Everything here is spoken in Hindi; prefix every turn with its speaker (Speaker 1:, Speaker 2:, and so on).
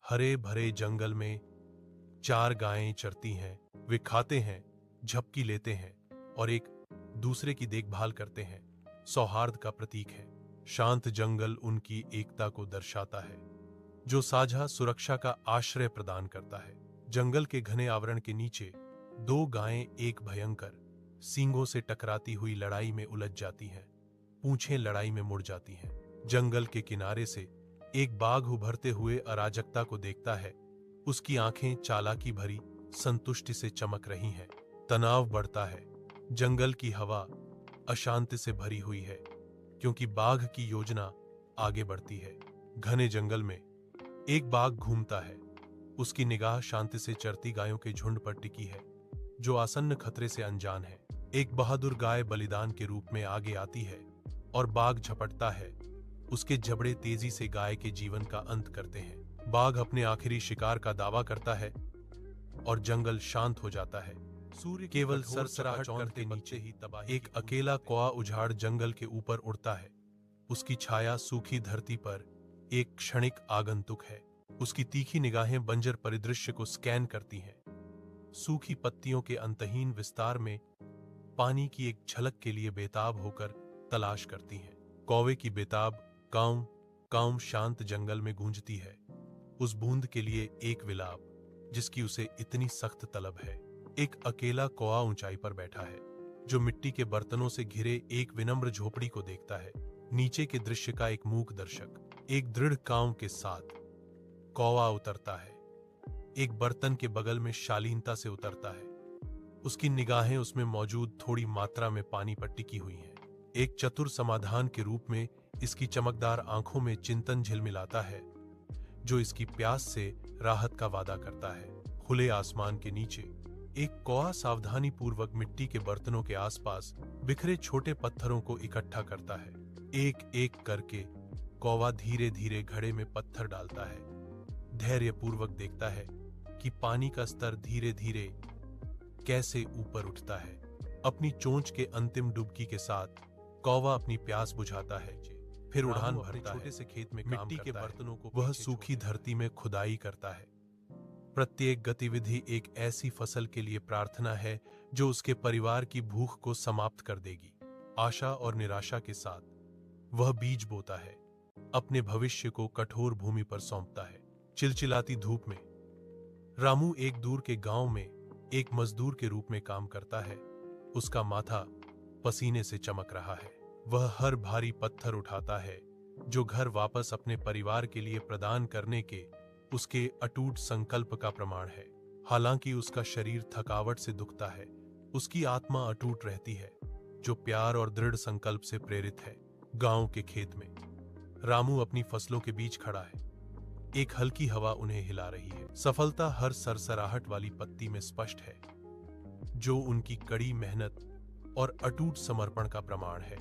Speaker 1: हरे भरे जंगल में 4 गायें चरती हैं। वे खाते हैं, झपकी लेते हैं और एक दूसरे की देखभाल करते हैं। सौहार्द का प्रतीक है। शांत जंगल उनकी एकता को दर्शाता है, जो साझा सुरक्षा का आश्रय प्रदान करता है। जंगल के घने आवरण के नीचे 2 गायें एक भयंकर सींगों से टकराती हुई लड़ाई में उलझ जाती हैं। पूंछें लड़ाई में मुड़ जाती हैं। जंगल के किनारे से एक बाघ उभरते हुए अराजकता को देखता है। उसकी आंखें चालाकी भरी संतुष्टि से चमक रही हैं। तनाव बढ़ता है। जंगल की हवा अशांति से भरी हुई है, क्योंकि बाघ की योजना आगे बढ़ती है। घने जंगल में एक बाघ घूमता है। उसकी निगाह शांति से चरती गायों के झुंड पर टिकी है, जो आसन्न खतरे से अनजान है। एक बहादुर गाय बलिदान के रूप में आगे आती है और बाघ झपटता है। उसके जबड़े तेजी से गाय के जीवन का अंत करते हैं। बाघ अपने आखिरी शिकार का दावा करता है और जंगल शांत हो जाता है। सूर्य केवल सरसराहट करते नीचे ही तबाही। एक अकेला कौआ उजाड़ जंगल के ऊपर उड़ता है। उसकी छाया सूखी धरती पर एक क्षणिक आगंतुक है। उसकी तीखी निगाहें बंजर परिदृश्य को स्कैन करती हैं। सूखी पत्तियों के अंतहीन विस्तार में पानी की एक झलक के लिए बेताब होकर तलाश करती हैं। कौवे की बेताब काऊं काऊं शांत जंगल में गूंजती है, उस बूंद के लिए एक विलाप जिसकी उसे इतनी सख्त तलब है। एक अकेला कौआ ऊंचाई पर बैठा है, जो मिट्टी के बर्तनों से घिरे एक विनम्र झोपड़ी को देखता है। नीचे के दृश्य का एक मूक दर्शक एक दृढ़ काऊं के साथ कौवा उतरता है। एक बर्तन के बगल में शालीनता से उतरता है। उसकी निगाहें उसमें मौजूद थोड़ी मात्रा में पानी पर टिकी हुई हैं। एक चतुर समाधान के रूप में इसकी चमकदार आंखों में चिंतन झिलमिलाता है, जो इसकी प्यास से राहत का वादा करता है। खुले आसमान के नीचे एक कौआ सावधानी पूर्वक मिट्टी के बर्तनों के आसपास बिखरे छोटे पत्थरों को इकट्ठा करता है। एक एक करके कौवा धीरे धीरे घड़े में पत्थर डालता है। धैर्यपूर्वक देखता है कि पानी का स्तर धीरे धीरे कैसे ऊपर उठता है। अपनी चोंच के अंतिम डुबकी के साथ कौवा अपनी प्यास बुझाता है, फिर उड़ान भरता है। छोटे से खेत में मिट्टी के बर्तनों को वह सूखी धरती में खुदाई करता है। प्रत्येक गतिविधि एक ऐसी फसल के लिए प्रार्थना है जो उसके परिवार की भूख को समाप्त कर देगी। आशा और निराशा के साथ वह बीज बोता है, अपने भविष्य को कठोर भूमि पर सौंपता है। चिलचिलाती धूप में रामू एक दूर के गांव में एक मजदूर के रूप में काम करता है। उसका माथा पसीने से चमक रहा है। वह हर भारी पत्थर उठाता है, जो घर वापस अपने परिवार के लिए प्रदान करने के उसके अटूट संकल्प का प्रमाण है। हालांकि उसका शरीर थकावट से दुखता है, उसकी आत्मा अटूट रहती है, जो प्यार और दृढ़ संकल्प से प्रेरित है। गांव के खेत में रामू अपनी फसलों के बीच खड़ा है। एक हल्की हवा उन्हें हिला रही है। सफलता हर सरसराहट वाली पत्ती में स्पष्ट है, जो उनकी कड़ी मेहनत और अटूट समर्पण का प्रमाण है।